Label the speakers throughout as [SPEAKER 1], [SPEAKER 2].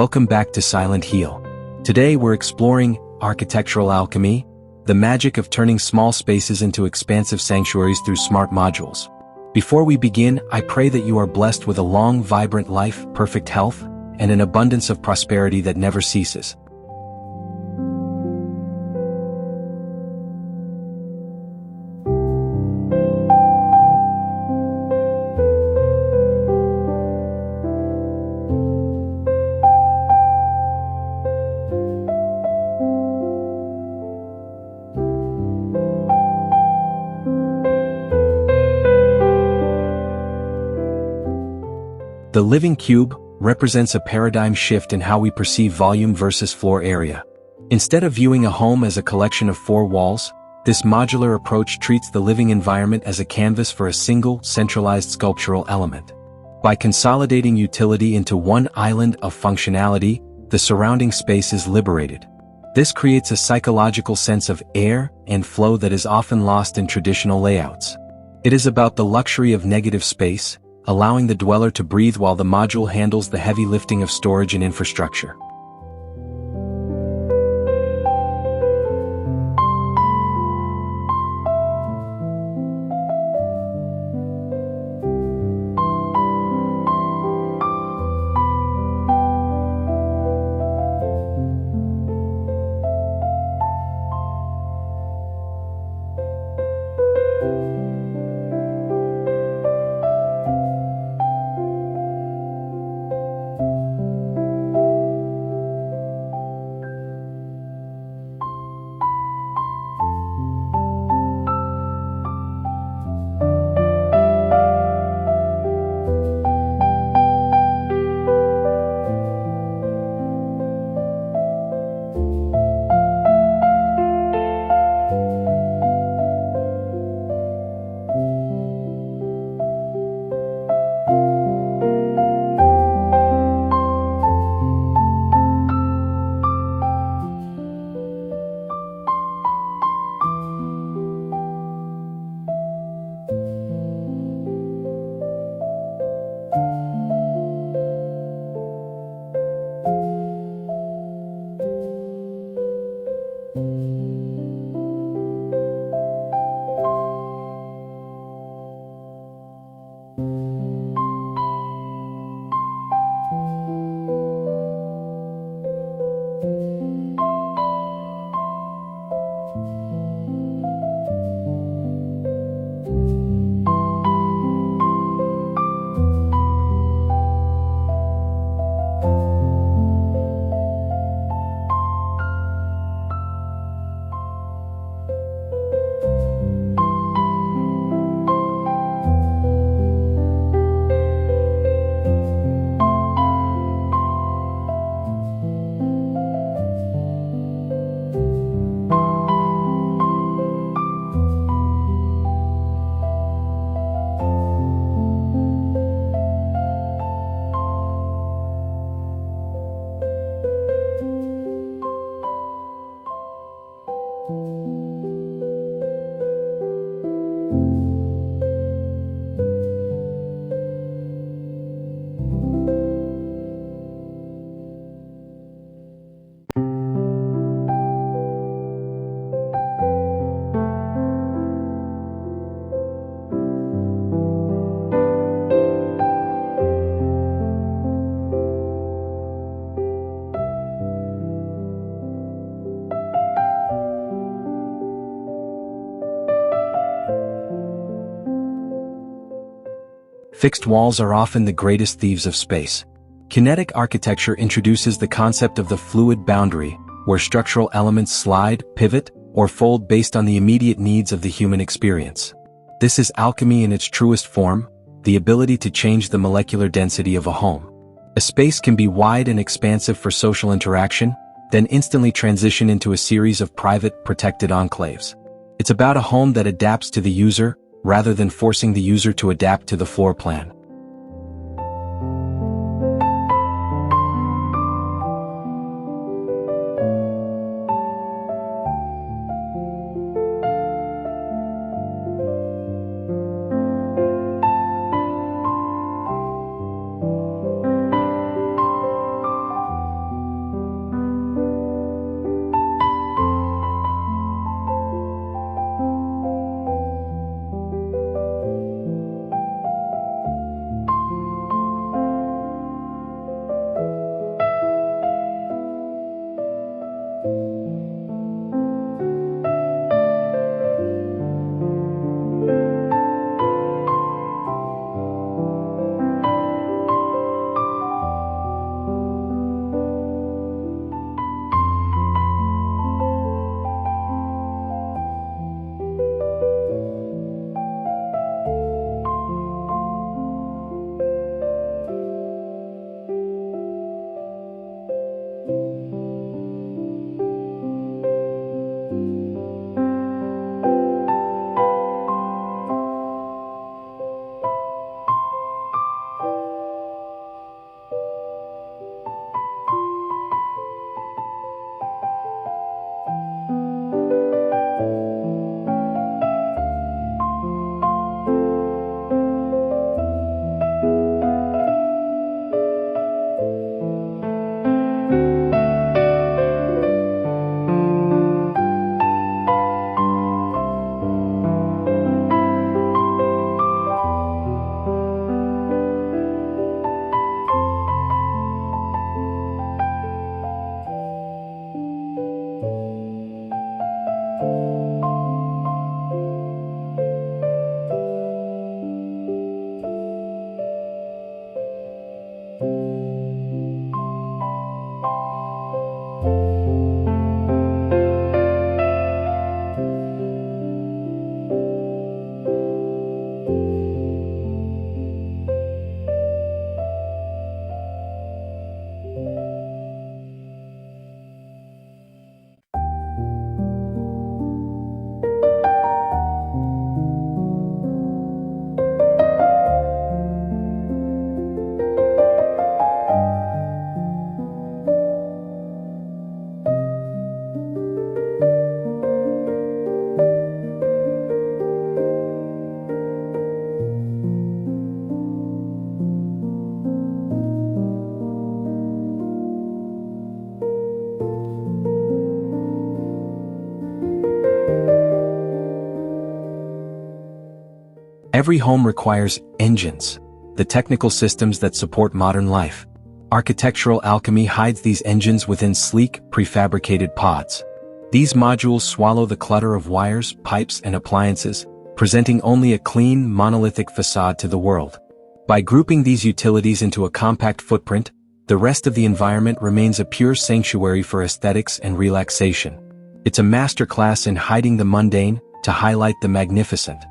[SPEAKER 1] Welcome back to Silent Heal. Today we're exploring Architectural Alchemy, the magic of turning small spaces into expansive sanctuaries through smart modules. Before we begin, I pray that you are blessed with a long, vibrant life, perfect health, and an abundance of prosperity that never ceases. The living cube represents a paradigm shift in how we perceive volume versus floor area. Instead of viewing a home as a collection of four walls, this modular approach treats the living environment as a canvas for a single, centralized sculptural element. By consolidating utility into one island of functionality, the surrounding space is liberated. This creates a psychological sense of air and flow that is often lost in traditional layouts. It is about the luxury of negative space, allowing the dweller to breathe while the module handles the heavy lifting of storage and infrastructure. Fixed walls are often the greatest thieves of space. Kinetic architecture introduces the concept of the fluid boundary, where structural elements slide, pivot, or fold based on the immediate needs of the human experience. This is alchemy in its truest form, the ability to change the molecular density of a home. A space can be wide and expansive for social interaction, then instantly transition into a series of private, protected enclaves. It's about a home that adapts to the user, rather than forcing the user to adapt to the floor plan. Every home requires engines, the technical systems that support modern life. Architectural Alchemy hides these engines within sleek, prefabricated pods. These modules swallow the clutter of wires, pipes, and appliances, presenting only a clean, monolithic facade to the world. By grouping these utilities into a compact footprint, the rest of the environment remains a pure sanctuary for aesthetics and relaxation. It's a masterclass in hiding the mundane to highlight the magnificent.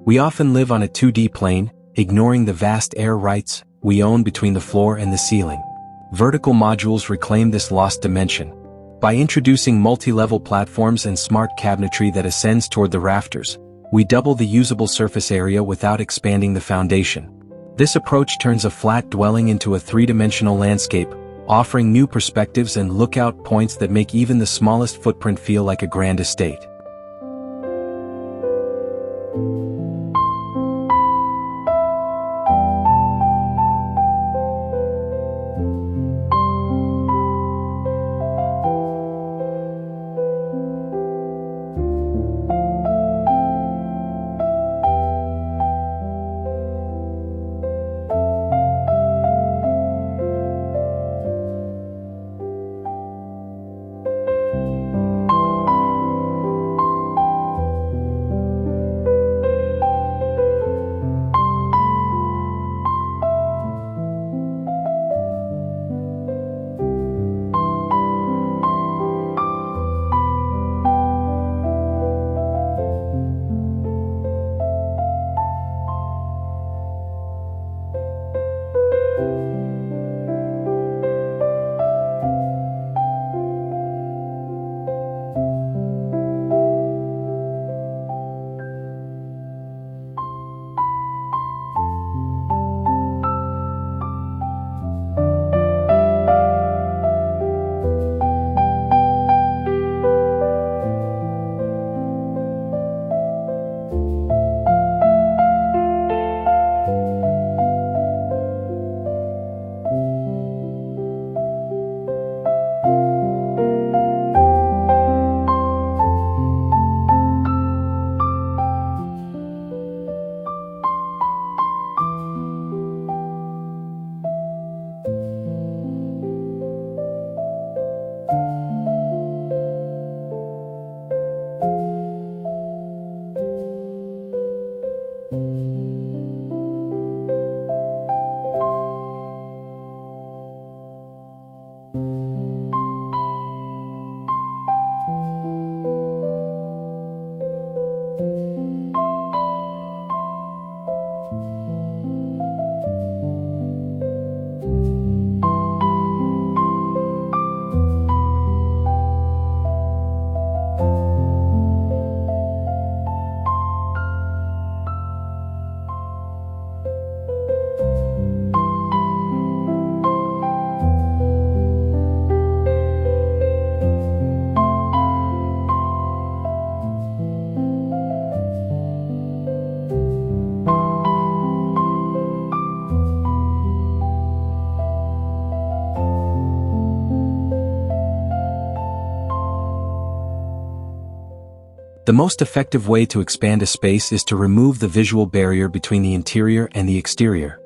[SPEAKER 1] We often live on a 2D plane, ignoring the vast air rights we own between the floor and the ceiling. Vertical modules reclaim this lost dimension. By introducing multi-level platforms and smart cabinetry that ascends toward the rafters, we double the usable surface area without expanding the foundation. This approach turns a flat dwelling into a three-dimensional landscape, offering new perspectives and lookout points that make even the smallest footprint feel like a grand estate. The most effective way to expand a space is to remove the visual barrier between the interior and the exterior.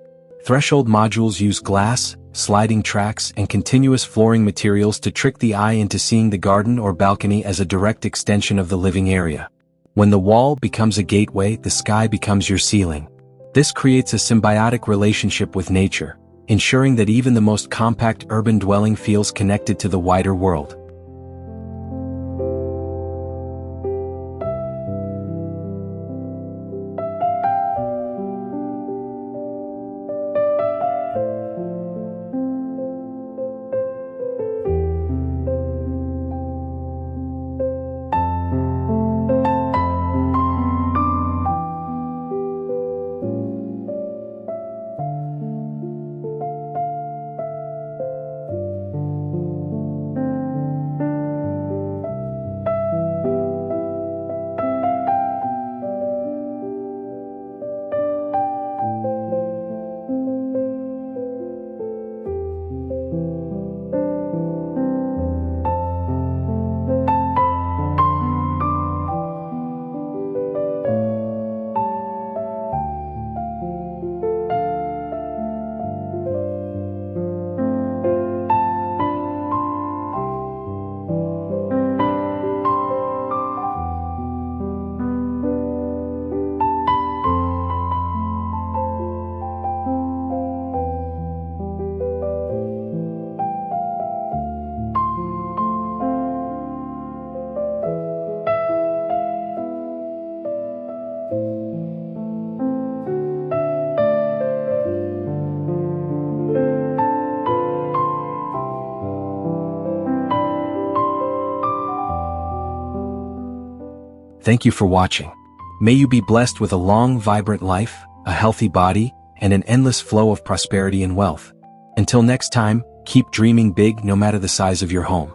[SPEAKER 1] Threshold modules use glass, sliding tracks, and continuous flooring materials to trick the eye into seeing the garden or balcony as a direct extension of the living area. When the wall becomes a gateway, the sky becomes your ceiling. This creates a symbiotic relationship with nature, ensuring that even the most compact urban dwelling feels connected to the wider world. Thank you for watching. May you be blessed with a long, vibrant life, a healthy body, and an endless flow of prosperity and wealth. Until next time, keep dreaming big no matter the size of your home.